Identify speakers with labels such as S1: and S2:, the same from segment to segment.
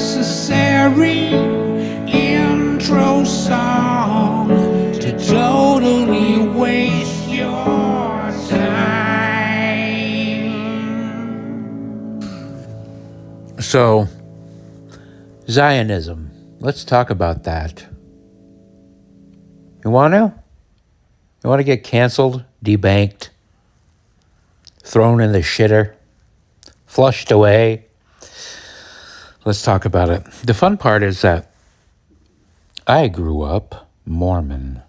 S1: unnecessary intro song to totally waste your time. So, Zionism. Let's talk about that. You want to? You want to get canceled, debanked, thrown in the shitter, flushed away? Let's talk about it. The fun part is that I grew up Mormon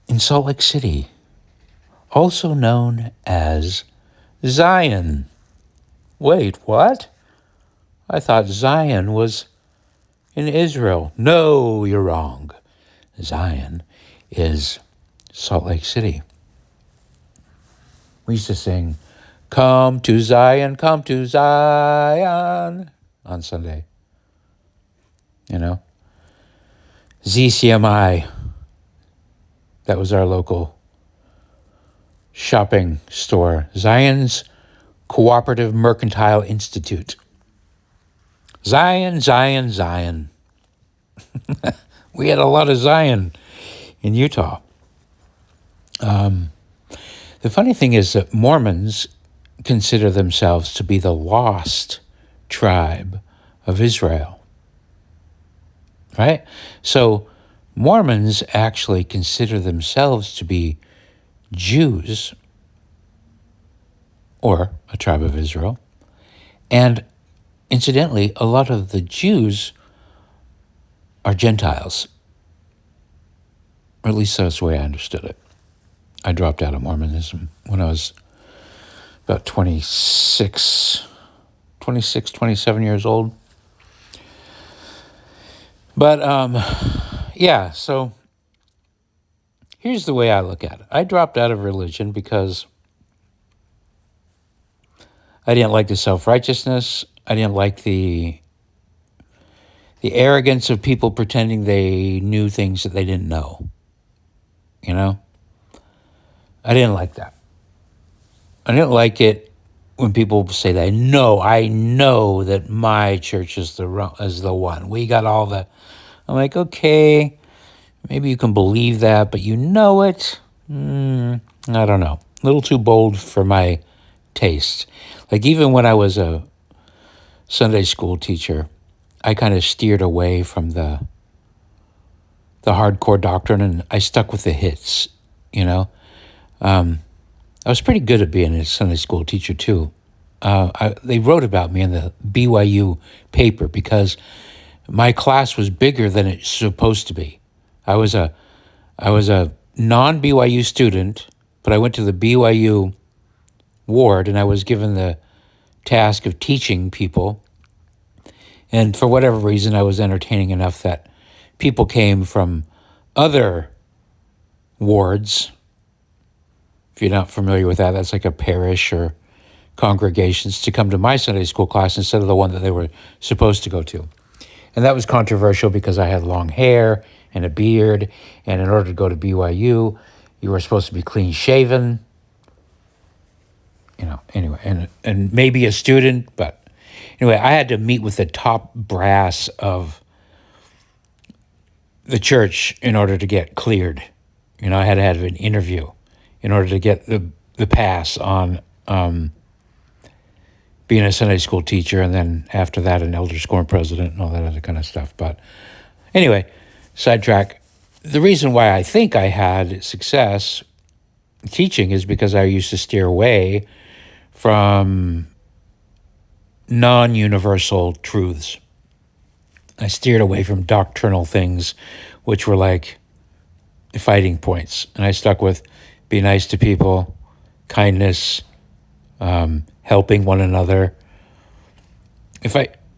S1: in Salt Lake City, also known as Zion. Wait, what? I thought Zion was in Israel. No, you're wrong. Zion is Salt Lake City. We used to sing, come to Zion, on Sunday. You know? ZCMI. That was our local shopping store. Zion's Cooperative Mercantile Institute. Zion, Zion, Zion. We had a lot of Zion in Utah. The funny thing is that Mormons consider themselves to be the lost tribe of Israel, right? So Mormons actually consider themselves to be Jews, or a tribe of Israel. And incidentally, a lot of the Jews are Gentiles, or at least that's the way I understood it. I dropped out of Mormonism when I was about 27 years old. But yeah, so here's the way I look at it. I dropped out of religion because I didn't like the self-righteousness. I didn't like the arrogance of people pretending they knew things that they didn't know. You know? I didn't like that. I didn't like it when people say that. No, I know that my church is the one. We got all the... I'm like, okay, maybe you can believe that, but you know it? I don't know. A little too bold for my taste. Like even when I was a Sunday school teacher, I kind of steered away from the hardcore doctrine, and I stuck with the hits, you know? I was pretty good at being a Sunday school teacher, too. They wrote about me in the BYU paper because my class was bigger than it's supposed to be. I was a non-BYU student, but I went to the BYU ward, and I was given the task of teaching people. And for whatever reason, I was entertaining enough that people came from other wards. If you're not familiar with that, that's like a parish or congregations, to come to my Sunday school class instead of the one that they were supposed to go to. And that was controversial because I had long hair and a beard, and in order to go to BYU, you were supposed to be clean shaven. You know, anyway, and maybe a student, but anyway, I had to meet with the top brass of the church in order to get cleared. You know, I had to have an interview in order to get the pass on being a Sunday school teacher, and then after that, an elder quorum president and all that other kind of stuff. But anyway, sidetrack. The reason why I think I had success teaching is because I used to steer away from non-universal truths. I steered away from doctrinal things, which were like fighting points. And I stuck with be nice to people, kindness, helping one another.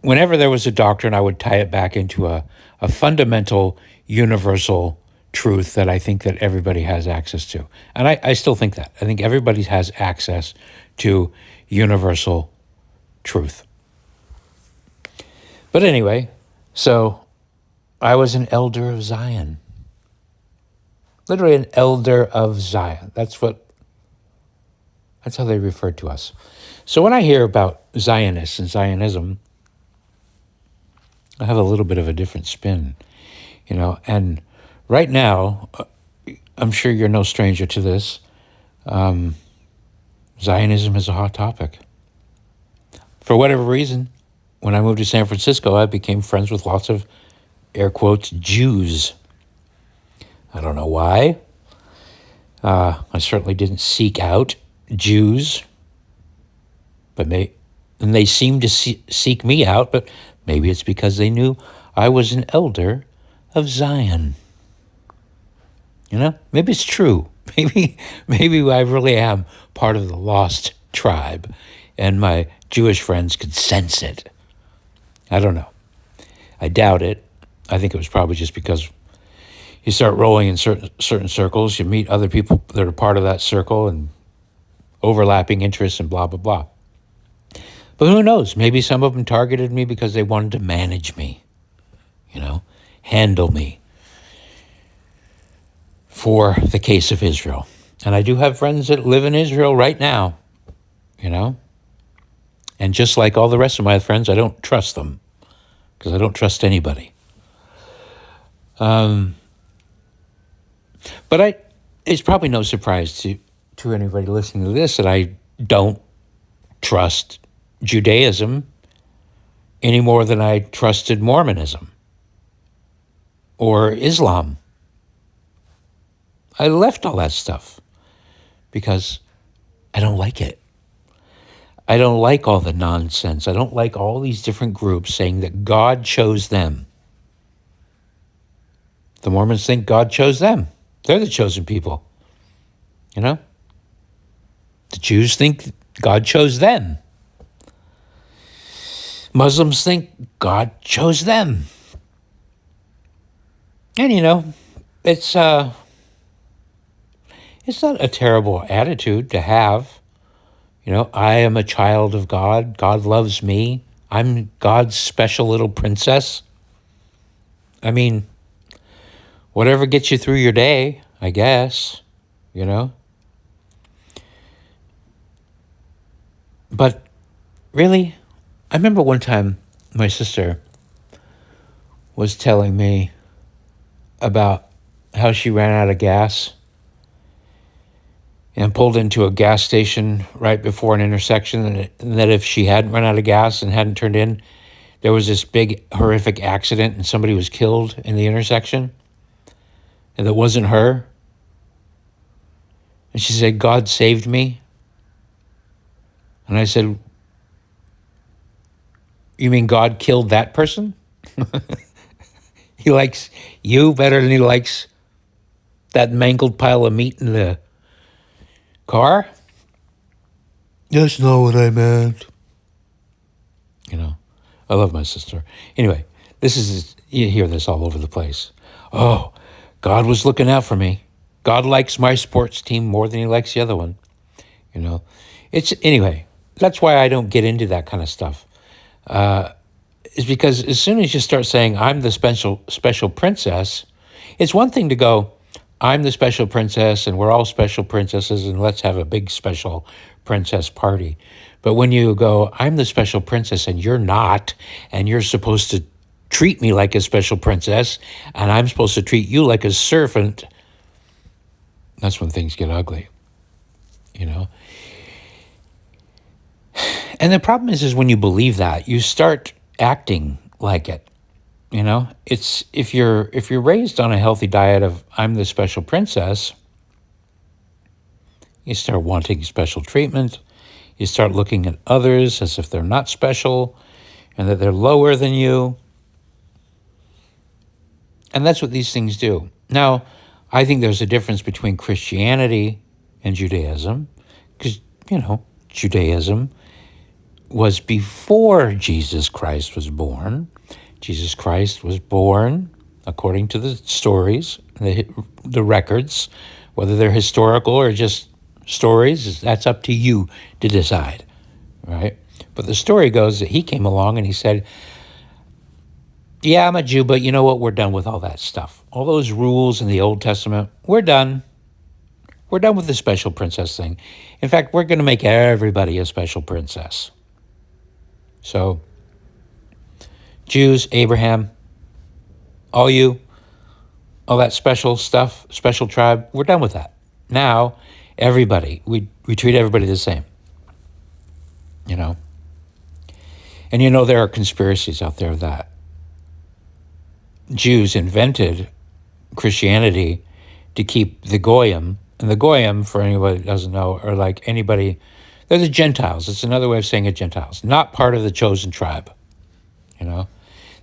S1: Whenever there was a doctrine, I would tie it back into a fundamental universal truth that I think that everybody has access to. And I still think that. I think everybody has access to universal truth. But anyway, so I was an elder of Zion. Literally an elder of Zion. That's how they refer to us. So when I hear about Zionists and Zionism, I have a little bit of a different spin, and right now, I'm sure you're no stranger to this. Zionism is a hot topic. For whatever reason, when I moved to San Francisco, I became friends with lots of, air quotes, Jews. I don't know why. I certainly didn't seek out Jews, and they seemed to seek me out, but maybe it's because they knew I was an elder of Zion. Maybe it's true. Maybe I really am part of the lost tribe, and my Jewish friends could sense it. I don't know. I doubt it. I think it was probably just because you start rolling in certain circles, you meet other people that are part of that circle and overlapping interests and blah, blah, blah. But who knows? Maybe some of them targeted me because they wanted to manage me, handle me for the case of Israel. And I do have friends that live in Israel right now, And just like all the rest of my friends, I don't trust them because I don't trust anybody. But it's probably no surprise to anybody listening to this that I don't trust Judaism any more than I trusted Mormonism or Islam. I left all that stuff because I don't like it. I don't like all the nonsense. I don't like all these different groups saying that God chose them. The Mormons think God chose them. They're the chosen people. The Jews think God chose them. Muslims think God chose them. And it's not a terrible attitude to have. I am a child of God. God loves me. I'm God's special little princess. I mean, whatever gets you through your day, I guess, But really, I remember one time my sister was telling me about how she ran out of gas and pulled into a gas station right before an intersection, and that if she hadn't run out of gas and hadn't turned in, there was this big horrific accident and somebody was killed in the intersection, and it wasn't her. And she said, God saved me. And I said, you mean God killed that person? He likes you better than he likes that mangled pile of meat in the car? That's not what I meant. I love my sister. Anyway, you hear this all over the place. Oh, God was looking out for me. God likes my sports team more than he likes the other one. Anyway, that's why I don't get into that kind of stuff. Is because as soon as you start saying, I'm the special princess, it's one thing to go, I'm the special princess and we're all special princesses and let's have a big special princess party. But when you go, I'm the special princess and you're not, and you're supposed to treat me like a special princess and I'm supposed to treat you like a servant, that's when things get ugly, And the problem is when you believe that, you start acting like it. It's if you're raised on a healthy diet of I'm the special princess, you start wanting special treatment. You start looking at others as if they're not special and that they're lower than you. And that's what these things do. Now, I think there's a difference between Christianity and Judaism because, Judaism was before Jesus Christ was born. Jesus Christ was born, according to the stories, the records, whether they're historical or just stories, that's up to you to decide, right? But the story goes that he came along and he said, yeah, I'm a Jew, but you know what? We're done with all that stuff. All those rules in the Old Testament, we're done. We're done with the special princess thing. In fact, we're going to make everybody a special princess. So Jews, Abraham, all you, all that special stuff, special tribe, we're done with that. Now, everybody, we treat everybody the same, you know. And you know there are conspiracies out there that Jews invented Christianity to keep the Goyim. And the Goyim, for anybody who doesn't know, are like anybody, they're the Gentiles. It's another way of saying it, Gentiles. Not part of the chosen tribe, you know.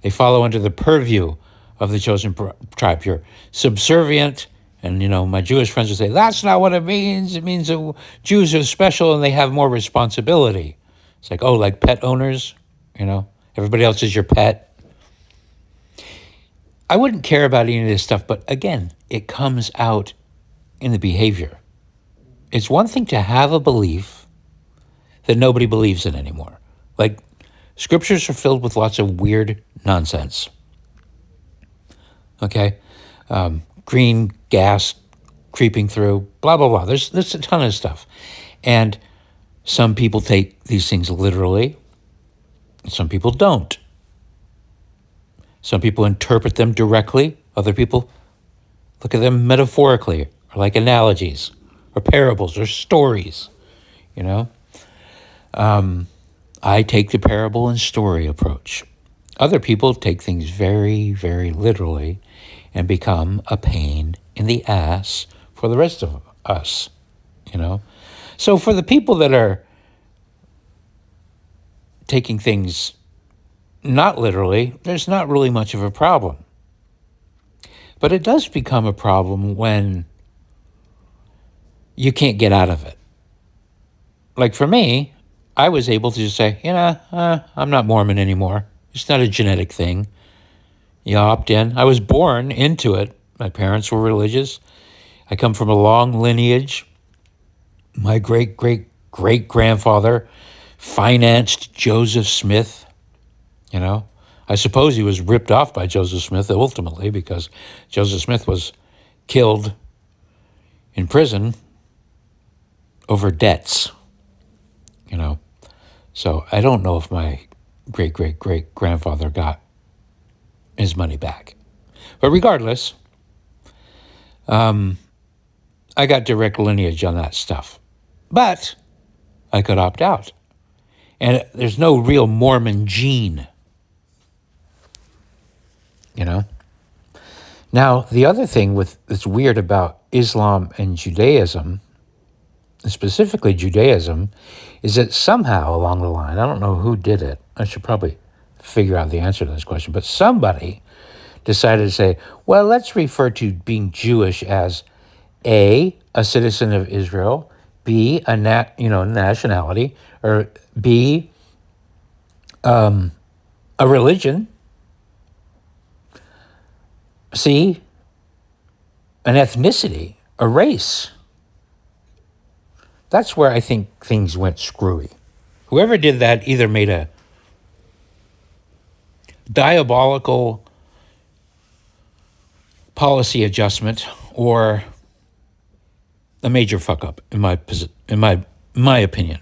S1: They follow under the purview of the chosen tribe. You're subservient. And, you know, my Jewish friends would say, that's not what it means. It means that Jews are special and they have more responsibility. It's like, oh, like pet owners, you know, everybody else is your pet. I wouldn't care about any of this stuff, but again, it comes out in the behavior. It's one thing to have a belief that nobody believes in anymore. Like, scriptures are filled with lots of weird nonsense. Okay? Green gas creeping through, blah, blah, blah. There's a ton of stuff. And some people take these things literally. Some people don't. Some people interpret them directly. Other people look at them metaphorically, or like analogies, or parables, or stories, you know? I take the parable and story approach. Other people take things very, very literally and become a pain in the ass for the rest of us, you know? So for the people that are taking things not literally, there's not really much of a problem. But it does become a problem when you can't get out of it. Like for me, I was able to just say, you know, I'm not Mormon anymore. It's not a genetic thing. You opt in. I was born into it. My parents were religious. I come from a long lineage. My great-great-great-grandfather financed Joseph Smith, you know. I suppose he was ripped off by Joseph Smith ultimately because Joseph Smith was killed in prison over debts, you know. So I don't know if my great-great-great-grandfather got his money back. But regardless, I got direct lineage on that stuff. But I could opt out. And there's no real Mormon gene, you know. Now, the other thing that's weird about Islam and Judaism, specifically Judaism, is that somehow along the line, I don't know who did it, I should probably figure out the answer to this question, but somebody decided to say, well, let's refer to being Jewish as A, a citizen of Israel, B, a nationality, or B, a religion, C, an ethnicity, a race. That's where I think things went screwy. Whoever did that either made a diabolical policy adjustment or a major fuck up in my opinion.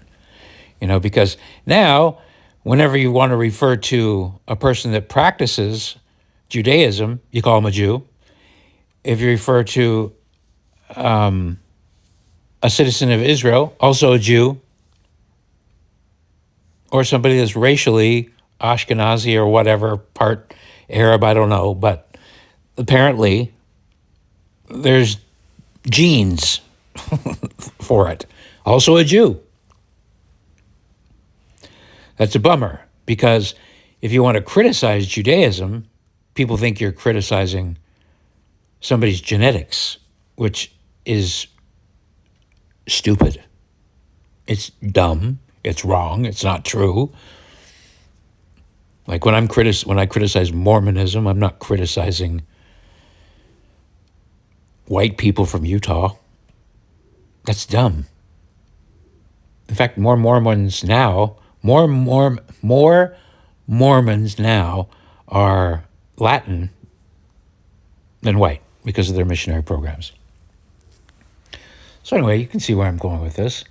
S1: You know, because now whenever you want to refer to a person that practices Judaism, you call him a Jew. If you refer to a citizen of Israel, also a Jew, or somebody that's racially Ashkenazi or whatever, part Arab, I don't know, but apparently there's genes for it. Also a Jew. That's a bummer, because if you want to criticize Judaism, people think you're criticizing somebody's genetics, which is stupid. It's dumb. It's wrong. It's not true. Like when I criticize Mormonism, I'm not criticizing white people from Utah. That's dumb. In fact, more Mormons now are Latin than white because of their missionary programs. So anyway, you can see where I'm going with this.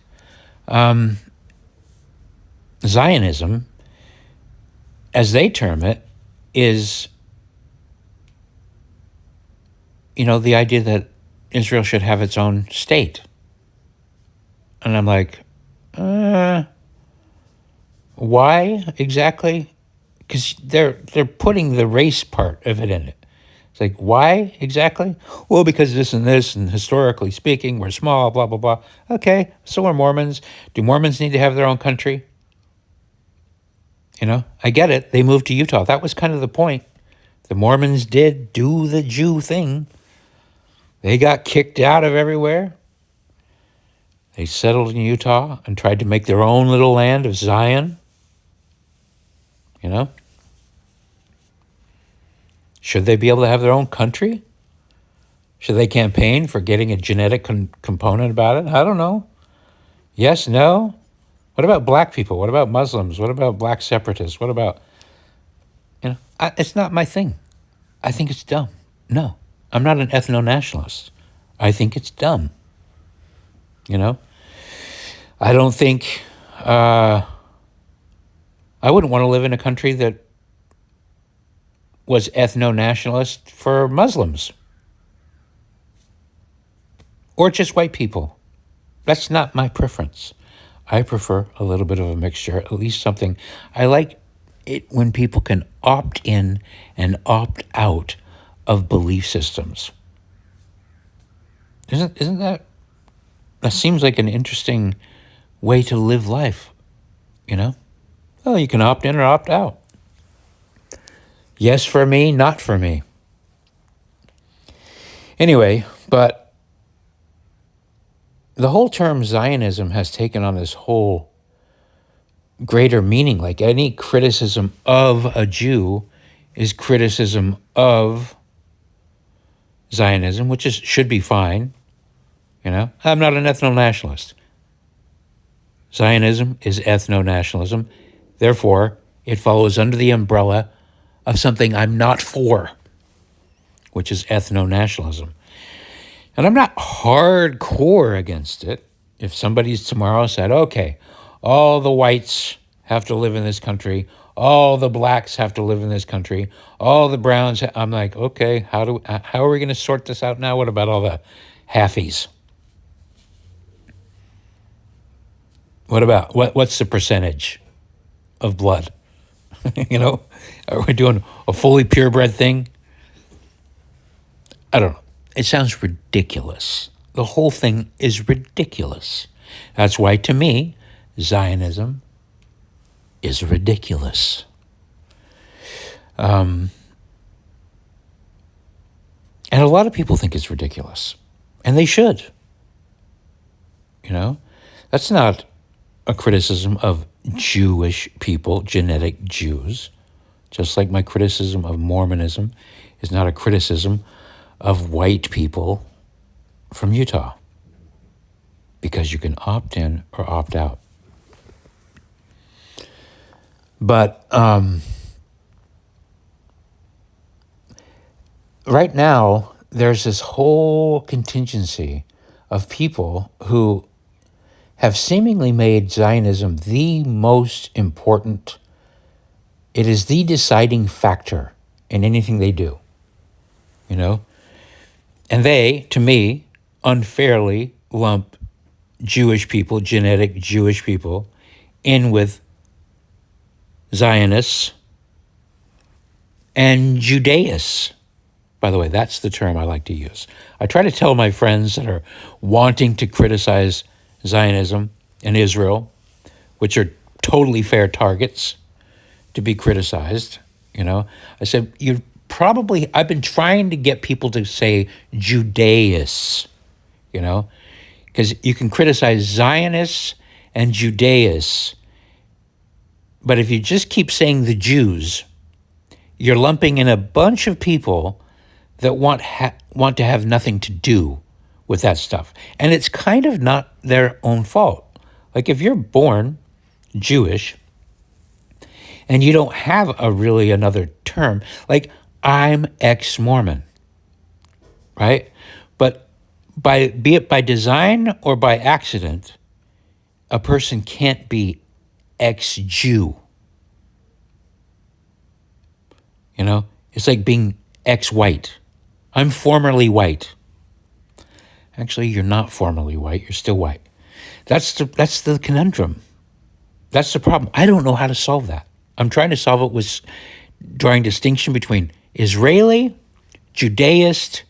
S1: Zionism, as they term it, is, the idea that Israel should have its own state. And I'm like, why exactly? Because they're putting the race part of it in it. It's like, why exactly? Well, because this, and historically speaking, we're small, blah, blah, blah. Okay, so are Mormons. Do Mormons need to have their own country? I get it. They moved to Utah. That was kind of the point. The Mormons did do the Jew thing. They got kicked out of everywhere. They settled in Utah and tried to make their own little land of Zion. Should they be able to have their own country? Should they campaign for getting a genetic component about it? I don't know. Yes, no? What about black people? What about Muslims? What about black separatists? What about, it's not my thing. I think it's dumb. No, I'm not an ethno-nationalist. I think it's dumb. I don't think, I wouldn't want to live in a country that was ethno-nationalist for Muslims or just white people. That's not my preference. I prefer a little bit of a mixture, at least something. I like it when people can opt in and opt out of belief systems. Isn't that seems like an interesting way to live life, Well, you can opt in or opt out. Yes for me, not for me. Anyway, but the whole term Zionism has taken on this whole greater meaning. Like any criticism of a Jew is criticism of Zionism, which should be fine. I'm not an ethno-nationalist. Zionism is ethno-nationalism. Therefore, it follows under the umbrella of something I'm not for, which is ethno-nationalism. And I'm not hardcore against it. If somebody's tomorrow said, okay, all the whites have to live in this country, all the blacks have to live in this country, all the browns, I'm like, okay, how are we going to sort this out now? What about all the halfies? What about, what's the percentage of blood? Are we doing a fully purebred thing? I don't know. It sounds ridiculous. The whole thing is ridiculous. That's why, to me, Zionism is ridiculous. And a lot of people think it's ridiculous. And they should. That's not a criticism of Jewish people, genetic Jews, just like my criticism of Mormonism is not a criticism of white people from Utah, because you can opt in or opt out. But right now, there's this whole contingency of people who have seemingly made Zionism the most important. It is the deciding factor in anything they do, And they, to me, unfairly lump Jewish people, genetic Jewish people, in with Zionists and Judaists. By the way, that's the term I like to use. I try to tell my friends that are wanting to criticize Zionism and Israel, which are totally fair targets to be criticized, I said, I've been trying to get people to say Judaists, because you can criticize Zionists and Judaists, but if you just keep saying the Jews, you're lumping in a bunch of people that want to have nothing to do with that stuff. And it's kind of not their own fault. Like if you're born Jewish and you don't have really another term, like I'm ex-Mormon, right? But be it by design or by accident, a person can't be ex-Jew. You know, it's like being ex-white. I'm formerly white. Actually, you're not formerly white. You're still white. That's the conundrum. That's the problem. I don't know how to solve that. I'm trying to solve it with drawing distinction between Israeli, Judaist,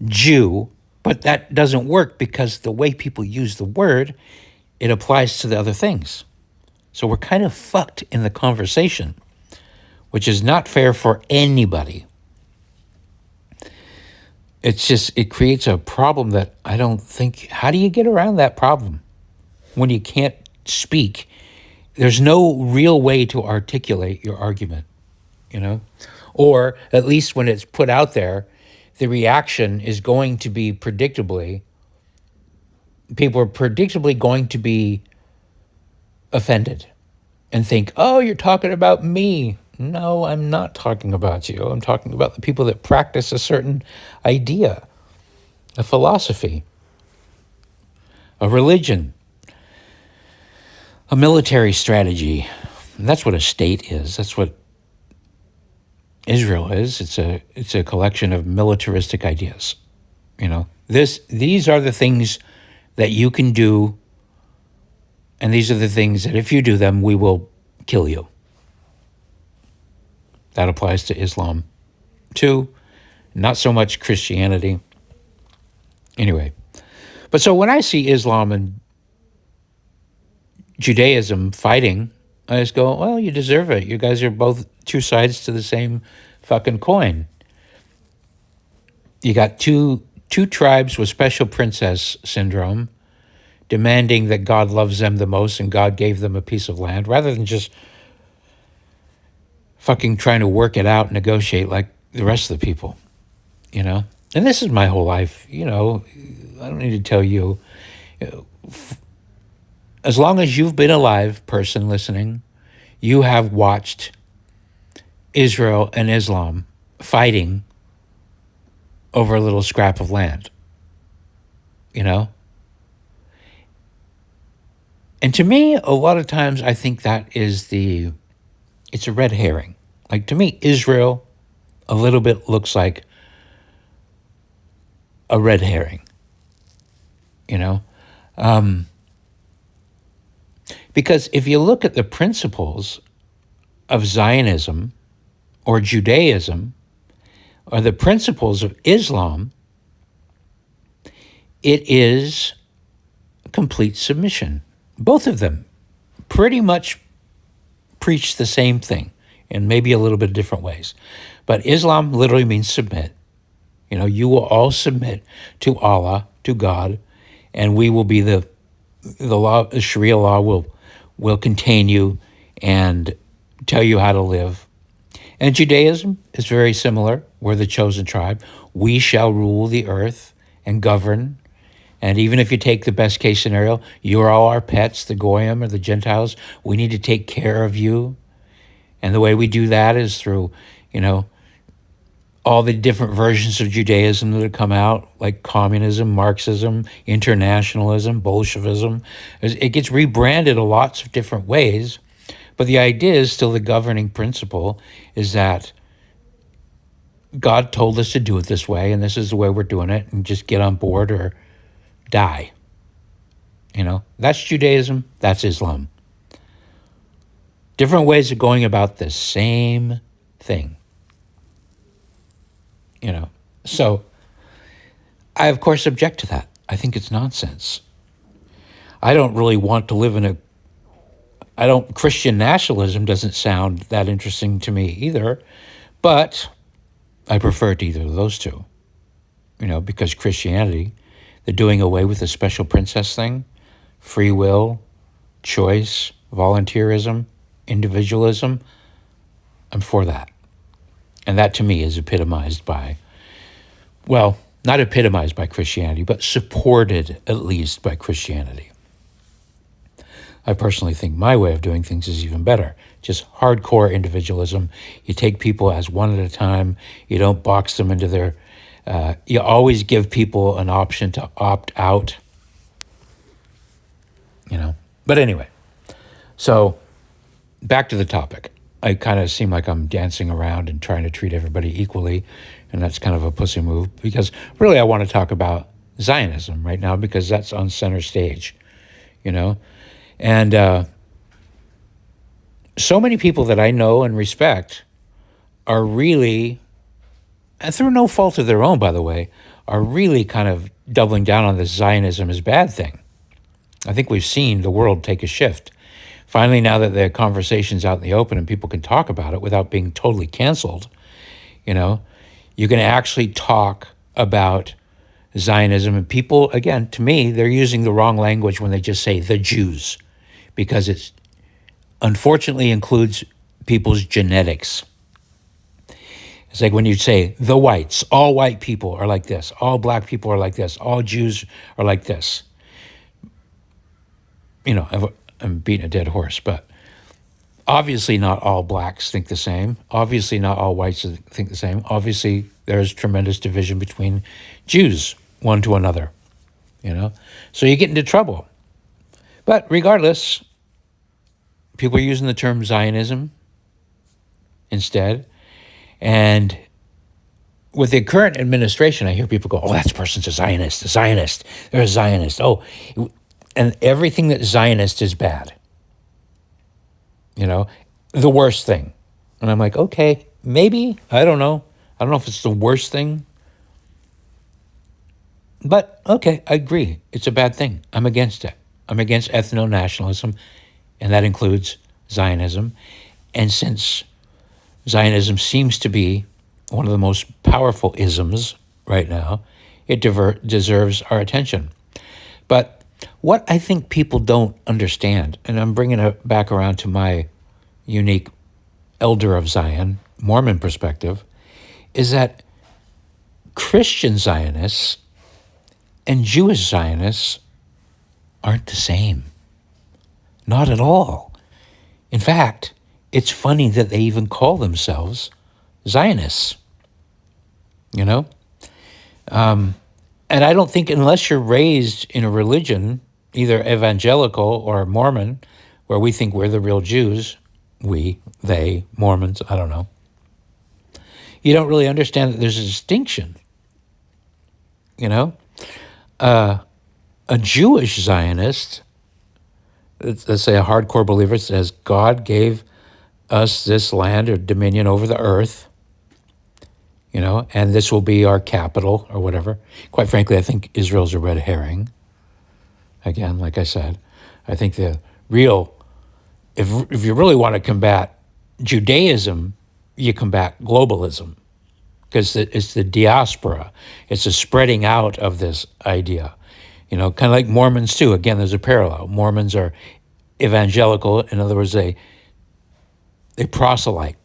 S1: Jew, but that doesn't work because the way people use the word, it applies to the other things. So we're kind of fucked in the conversation, which is not fair for anybody. It's just, it creates a problem that I don't think, how do you get around that problem when you can't speak? There's no real way to articulate your argument, you know? Or at least when it's put out there, the reaction is going to be predictably, people are predictably going to be offended and think, oh, you're talking about me. No, I'm not talking about you. I'm talking about the people that practice a certain idea, a philosophy, a religion, a military strategy. And that's what a state is. That's what Israel is. It's a collection of militaristic ideas. You know, these are the things that you can do, and these are the things that if you do them, we will kill you. That applies to Islam too, not so much Christianity. Anyway, but so when I see Islam and Judaism fighting, I just go, well, you deserve it. You guys are both two sides to the same fucking coin. You got two tribes with special princess syndrome demanding that God loves them the most and God gave them a piece of land rather than just fucking trying to work it out, negotiate like the rest of the people, you know? And this is my whole life, you know, I don't need to tell you, as long as you've been alive, person listening, you have watched Israel and Islam fighting over a little scrap of land, you know? And to me, a lot of times I think that is it's a red herring. Like to me, Israel a little bit looks like a red herring, you know? Because if you look at the principles of Zionism or Judaism or the principles of Islam, it is complete submission. Both of them pretty much preach the same thing in maybe a little bit different ways. But Islam literally means submit. You know, you will all submit to Allah, to God, and we will be the law, the Sharia law will contain you and tell you how to live. And Judaism is very similar. We're the chosen tribe. We shall rule the earth and govern. And even if you take the best case scenario, you're all our pets, the Goyim or the Gentiles. We need to take care of you. And the way we do that is through, you know, all the different versions of Judaism that have come out, like communism, Marxism, internationalism, Bolshevism. It gets rebranded in lots of different ways. But the idea is still the governing principle is that God told us to do it this way, and this is the way we're doing it, and just get on board or die. You know, that's Judaism, that's Islam. Different ways of going about the same thing. You know, so I, of course, object to that. I think it's nonsense. I don't really want to live in Christian nationalism doesn't sound that interesting to me either, but I prefer to either of those two, you know, because Christianity, the doing away with the special princess thing, free will, choice, volunteerism, individualism, I'm for that. And that to me is epitomized by, well, not epitomized by Christianity, but supported at least by Christianity. I personally think my way of doing things is even better. Just hardcore individualism. You take people as one at a time. You don't box them into their, you always give people an option to opt out. You know, but anyway, so back to the topic. I kind of seem like I'm dancing around and trying to treat everybody equally, and that's kind of a pussy move, because really I want to talk about Zionism right now because that's on center stage, you know? And so many people that I know and respect are really, and through no fault of their own, by the way, are really kind of doubling down on this Zionism is bad thing. I think we've seen the world take a shift. Finally, now that the conversation's out in the open and people can talk about it without being totally canceled, you know, you can actually talk about Zionism. And people, again, to me, they're using the wrong language when they just say the Jews, because it unfortunately includes people's genetics. It's like when you say the whites, all white people are like this, all black people are like this, all Jews are like this. You know, I'm beating a dead horse, but obviously not all blacks think the same. Obviously not all whites think the same. Obviously there's tremendous division between Jews, one to another, you know? So you get into trouble. But regardless, people are using the term Zionism instead. And with the current administration, I hear people go, oh, that person's a Zionist, they're a Zionist. Oh, and everything that's Zionist is bad. You know, the worst thing. And I'm like, okay, maybe, I don't know. I don't know if it's the worst thing. But okay, I agree. It's a bad thing. I'm against it. I'm against ethno-nationalism, and that includes Zionism. And since Zionism seems to be one of the most powerful isms right now, it deserves our attention. But what I think people don't understand, and I'm bringing it back around to my unique elder of Zion, Mormon perspective, is that Christian Zionists and Jewish Zionists aren't the same. Not at all. In fact, it's funny that they even call themselves Zionists, you know? And I don't think unless you're raised in a religion, either evangelical or Mormon, where we think we're the real Jews, they, Mormons, I don't know, you don't really understand that there's a distinction, you know? A Jewish Zionist, let's say a hardcore believer, says God gave us this land or dominion over the earth, you know, and this will be our capital or whatever. Quite frankly, I think Israel's a red herring. Again, like I said, I think the real, if you really want to combat Judaism, you combat globalism, because it's the diaspora. It's a spreading out of this idea. You know, kind of like Mormons too. Again, there's a parallel. Mormons are evangelical. In other words, they proselyte.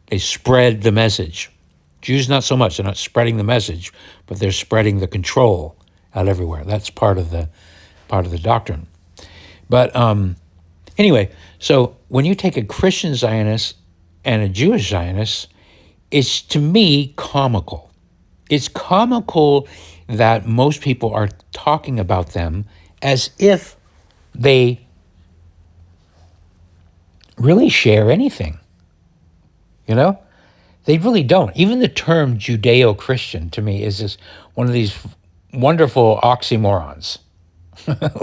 S1: They spread the message. Jews, not so much. They're not spreading the message, but they're spreading the control out everywhere. That's part of the doctrine. But anyway, so when you take a Christian Zionist and a Jewish Zionist, it's, to me, comical. It's comical that most people are talking about them as if they really share anything, you know? They really don't. Even the term Judeo-Christian, to me, is just one of these wonderful oxymorons,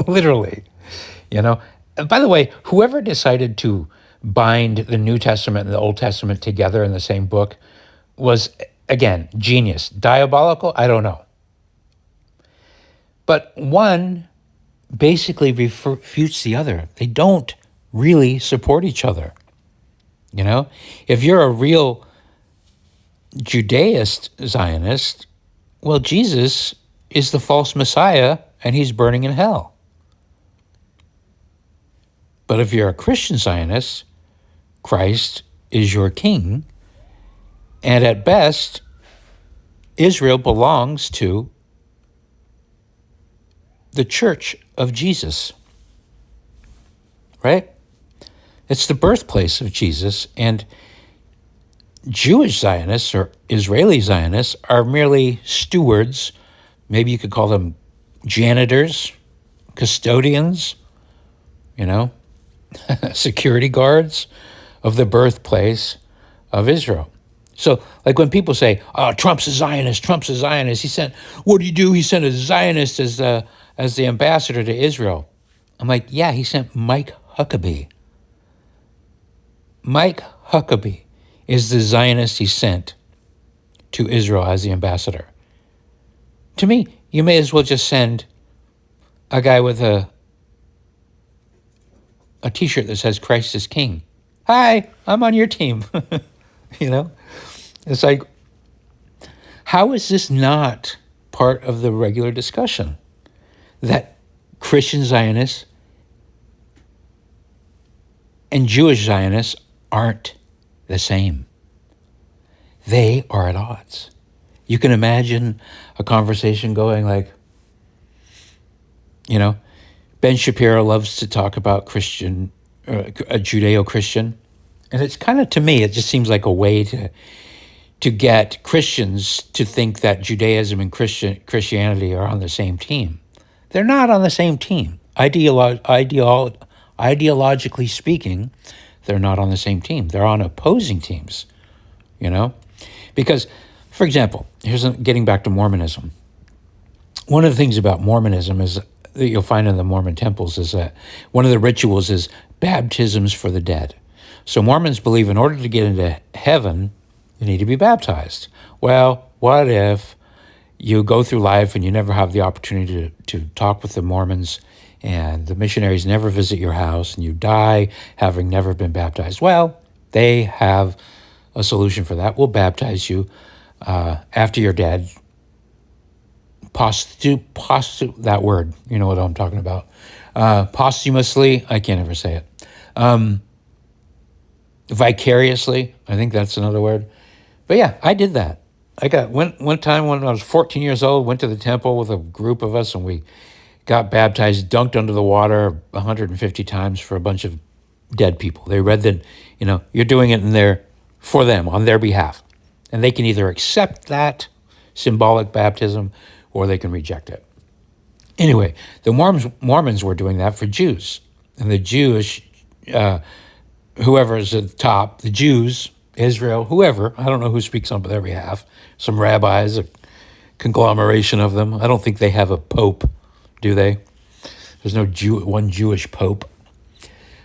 S1: literally, you know? And by the way, whoever decided to bind the New Testament and the Old Testament together in the same book was, again, genius. Diabolical? I don't know. But one basically refutes the other. They don't really support each other, you know? If you're a real Judaist Zionist, well, Jesus is the false Messiah and he's burning in hell. But if you're a Christian Zionist, Christ is your king, and at best, Israel belongs to the church of Jesus, right? It's the birthplace of Jesus, and Jewish Zionists or Israeli Zionists are merely stewards. Maybe you could call them janitors, custodians, you know, security guards of the birthplace of Israel. So, like when people say, "Oh, Trump's a Zionist. Trump's a Zionist," what did he do? He sent a Zionist as the ambassador to Israel. I'm like, yeah, he sent Mike Huckabee. Mike Huckabee is the Zionist he sent to Israel as the ambassador. To me, you may as well just send a guy with a T-shirt that says "Christ is King." Hi, I'm on your team. You know, it's like, how is this not part of the regular discussion that Christian Zionists and Jewish Zionists aren't the same? They are at odds. You can imagine a conversation going like, Ben Shapiro loves to talk about a Judeo-Christian. And it's kind of, to me, it just seems like a way to get Christians to think that Judaism and Christianity are on the same team. They're not on the same team. Ideologically speaking, they're not on the same team. They're on opposing teams, Because, for example, getting back to Mormonism. One of the things about Mormonism is that you'll find in the Mormon temples is that one of the rituals is baptisms for the dead. So Mormons believe in order to get into heaven, you need to be baptized. Well, what if you go through life and you never have the opportunity to talk with the Mormons, and the missionaries never visit your house, and you die having never been baptized? Well, they have a solution for that. We'll baptize you after you're dead. That word, you know what I'm talking about. Posthumously, I can't ever say it. Vicariously, I think that's another word. But yeah, I did that. One time when I was 14 years old, went to the temple with a group of us, and we got baptized, dunked under the water 150 times for a bunch of dead people. They read that, you're doing it in there for them, on their behalf. And they can either accept that symbolic baptism or they can reject it. Anyway, the Mormons were doing that for Jews. And the Jewish, whoever is at the top, the Jews, Israel, whoever, I don't know who speaks on their behalf, some rabbis, a conglomeration of them. I don't think they have a pope, do they? There's no one Jewish pope.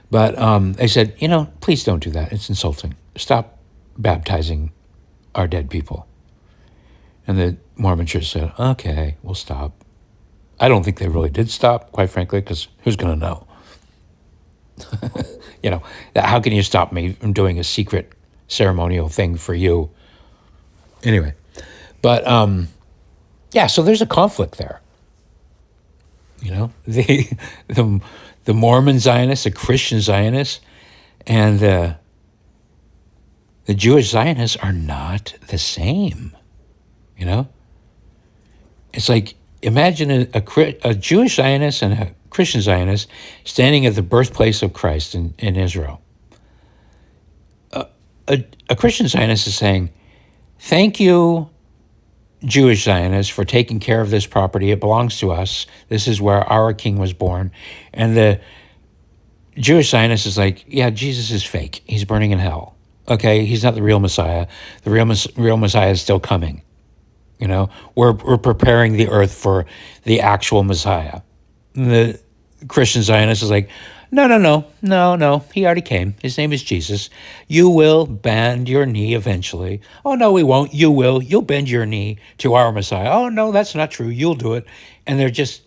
S1: But they said, please don't do that. It's insulting. Stop baptizing our dead people. And the Mormon church said, okay, we'll stop. I don't think they really did stop, quite frankly, because who's going to know? How can you stop me from doing a secret ceremonial thing for you? Anyway, but so there's a conflict there. The Mormon Zionists, the Christian Zionists, and the Jewish Zionists are not the same. It's like, imagine a Jewish Zionist and a Christian Zionist standing at the birthplace of Christ in Israel. A Christian Zionist is saying, thank you, Jewish Zionists, for taking care of this property. It belongs to us. This is where our king was born. And the Jewish Zionist is like, yeah, Jesus is fake. He's burning in hell. Okay, he's not the real Messiah. The real Messiah is still coming. We're preparing the earth for the actual Messiah. And the Christian Zionist is like, no, he already came. His name is Jesus. You will bend your knee eventually. Oh, no, we won't. You will. You'll bend your knee to our Messiah. Oh, no, that's not true. You'll do it. And they're just,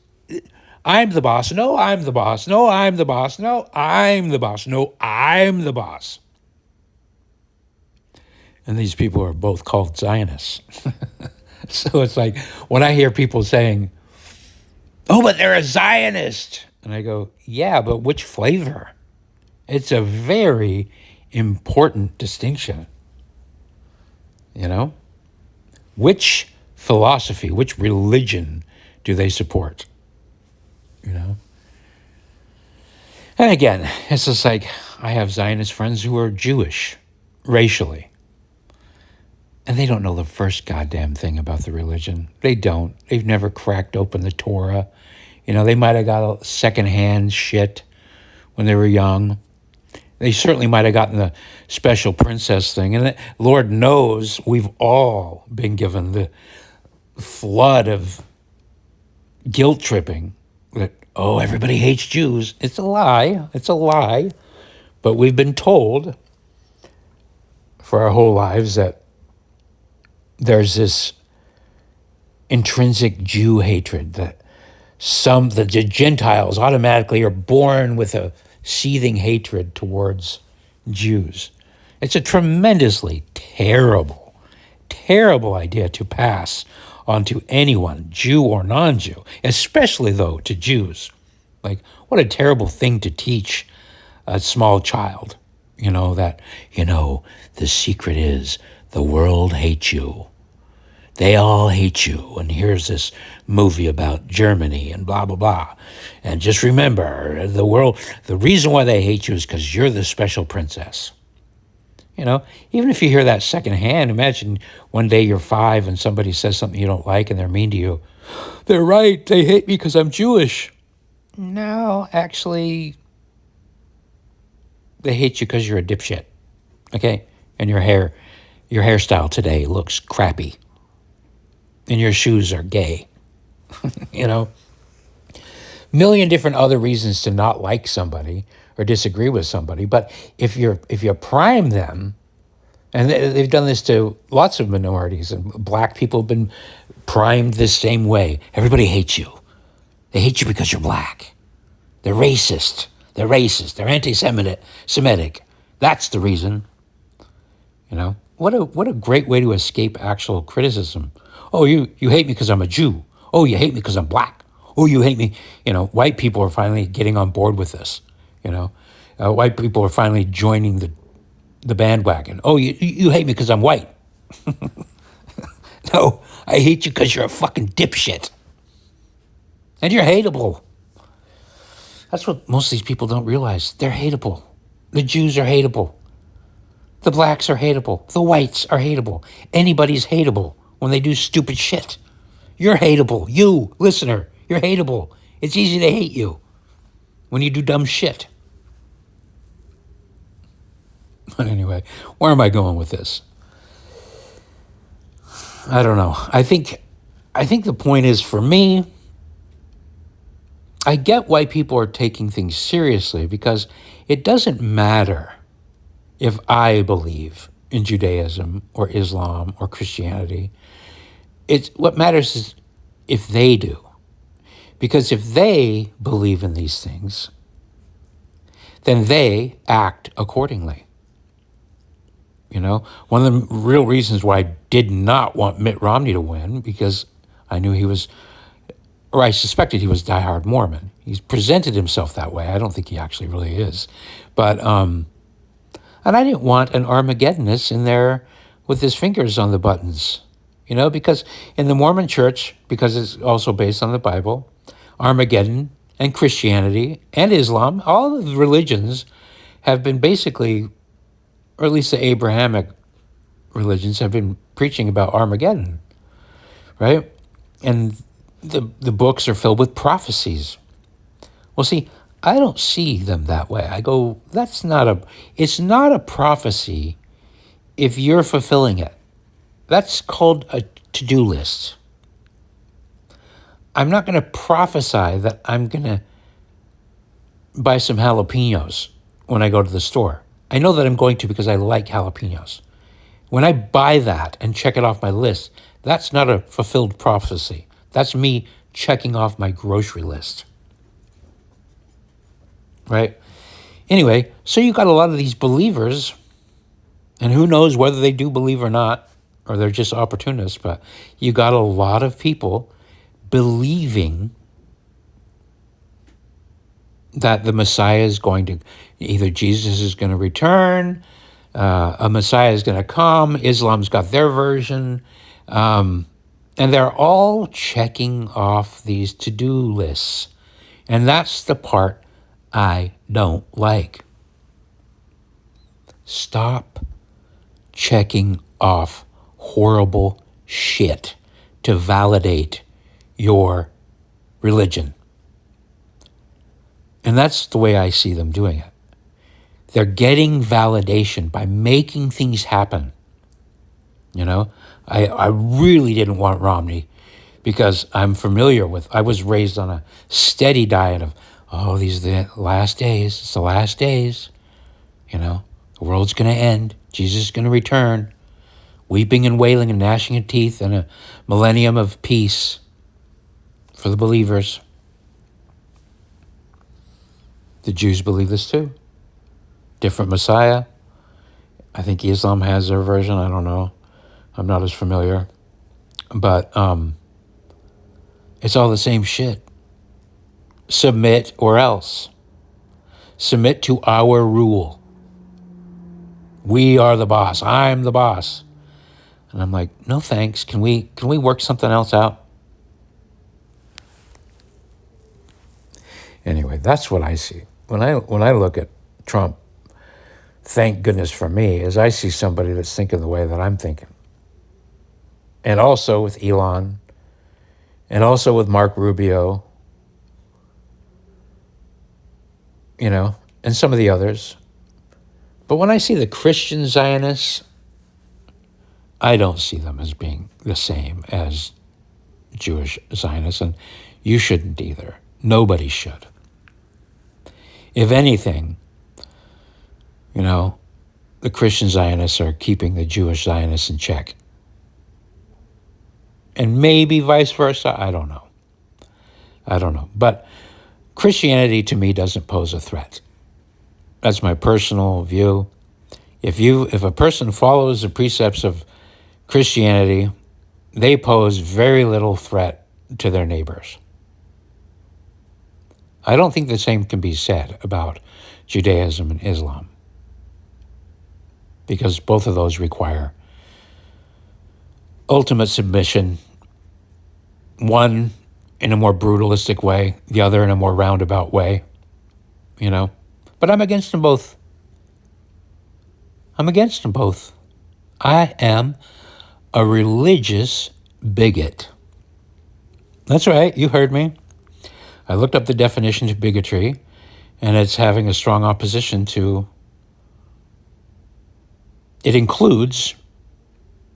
S1: I'm the boss. No, I'm the boss. No, I'm the boss. No, I'm the boss. No, I'm the boss. And these people are both called Zionists. So it's like, when I hear people saying, oh, but they're a Zionist. And I go, yeah, but which flavor? It's a very important distinction. Which philosophy, which religion do they support? And again, it's just like, I have Zionist friends who are Jewish, racially. And they don't know the first goddamn thing about the religion. They don't. They've never cracked open the Torah. They might have got secondhand shit when they were young. They certainly might have gotten the special princess thing. And Lord knows we've all been given the flood of guilt tripping that, oh, everybody hates Jews. It's a lie. It's a lie. But we've been told for our whole lives that there's this intrinsic Jew hatred, that the Gentiles automatically are born with a seething hatred towards Jews. It's a tremendously terrible, terrible idea to pass on to anyone, Jew or non-Jew, especially, though, to Jews. Like, what a terrible thing to teach a small child, that, the secret is the world hates you. They all hate you. And here's this movie about Germany and blah, blah, blah. And just remember, the reason why they hate you is because you're the special princess. Even if you hear that secondhand, imagine one day you're 5 and somebody says something you don't like and they're mean to you. They're right. They hate me because I'm Jewish. No, actually, they hate you because you're a dipshit. Okay? And your hairstyle today looks crappy. And your shoes are gay. Million different other reasons to not like somebody or disagree with somebody. But if you prime them, and they've done this to lots of minorities, and black people have been primed this same way. Everybody hates you. They hate you because you're black. They're racist. They're anti-Semitic. That's the reason. What a great way to escape actual criticism. Oh, you hate me because I'm a Jew. Oh, you hate me because I'm black. Oh, you hate me. White people are finally getting on board with this. White people are finally joining the bandwagon. Oh, you hate me because I'm white. No, I hate you because you're a fucking dipshit. And you're hateable. That's what most of these people don't realize. They're hateable. The Jews are hateable. The blacks are hateable. The whites are hateable. Anybody's hateable when they do stupid shit. You're hateable. You, listener, you're hateable. It's easy to hate you when you do dumb shit. But anyway, where am I going with this? I don't know. I think the point is, for me, I get why people are taking things seriously, because it doesn't matter if I believe in Judaism or Islam or Christianity. What matters is if they do. Because if they believe in these things, then they act accordingly. One of the real reasons why I did not want Mitt Romney to win, because I knew I suspected he was a diehard Mormon. He's presented himself that way. I don't think he actually really is. But, and I didn't want an Armageddonist in there with his fingers on the buttons, because in the Mormon church, because it's also based on the Bible, Armageddon and Christianity and Islam, all of the religions have been basically, or at least the Abrahamic religions, have been preaching about Armageddon, right? And the books are filled with prophecies. Well, see, I don't see them that way. I go, it's not a prophecy if you're fulfilling it. That's called a to-do list. I'm not going to prophesy that I'm going to buy some jalapenos when I go to the store. I know that I'm going to because I like jalapenos. When I buy that and check it off my list, that's not a fulfilled prophecy. That's me checking off my grocery list. Right? Anyway, so you got a lot of these believers, and who knows whether they do believe or not, or they're just opportunists, but you got a lot of people believing that the Messiah is going to, either Jesus is going to return, a Messiah is going to come, Islam's got their version, and they're all checking off these to-do lists. And that's the part I don't like. Stop checking off horrible shit to validate your religion. And that's the way I see them doing it. They're getting validation by making things happen. You know, I really didn't want Romney because I'm familiar with, I was raised on a steady diet of, oh, these are the last days. It's the last days. You know, the world's going to end. Jesus is going to return. Weeping and wailing and gnashing of teeth and a millennium of peace for the believers. The Jews believe this too. Different Messiah. I think Islam has their version. I don't know. I'm not as familiar. But it's all the same shit. Submit or else. Submit to our rule. We are the boss. I'm the boss. And I'm like, no thanks. Can we work something else out? Anyway, that's what I see. When I look at Trump, thank goodness for me, is I see somebody that's thinking the way that I'm thinking. And also with Elon, and also with Mark Rubio, you know, and some of the others. But when I see the Christian Zionists, I don't see them as being the same as Jewish Zionists, and you shouldn't either. Nobody should. If anything, you know, the Christian Zionists are keeping the Jewish Zionists in check. And maybe vice versa, I don't know. But Christianity to me doesn't pose a threat. That's my personal view. If a person follows the precepts of Christianity, they pose very little threat to their neighbors. I don't think the same can be said about Judaism and Islam, because both of those require ultimate submission, one in a more brutalistic way, the other in a more roundabout way, you know. But I'm against them both. I am a religious bigot. That's right, you heard me. I looked up the definition of bigotry, and it's having a strong opposition to, it includes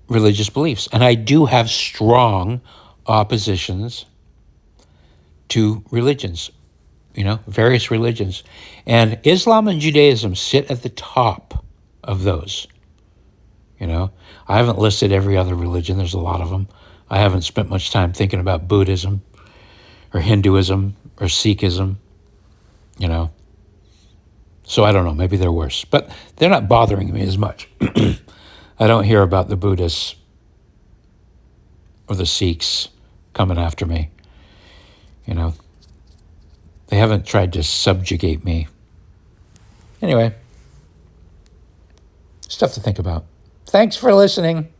S1: religious beliefs. And I do have strong oppositions to religions, you know, various religions. And Islam and Judaism sit at the top of those. You know, I haven't listed every other religion. There's a lot of them. I haven't spent much time thinking about Buddhism or Hinduism or Sikhism, you know. So I don't know, maybe they're worse. But they're not bothering me as much. I don't hear about the Buddhists or the Sikhs coming after me. You know, they haven't tried to subjugate me. Anyway, stuff to think about. Thanks for listening.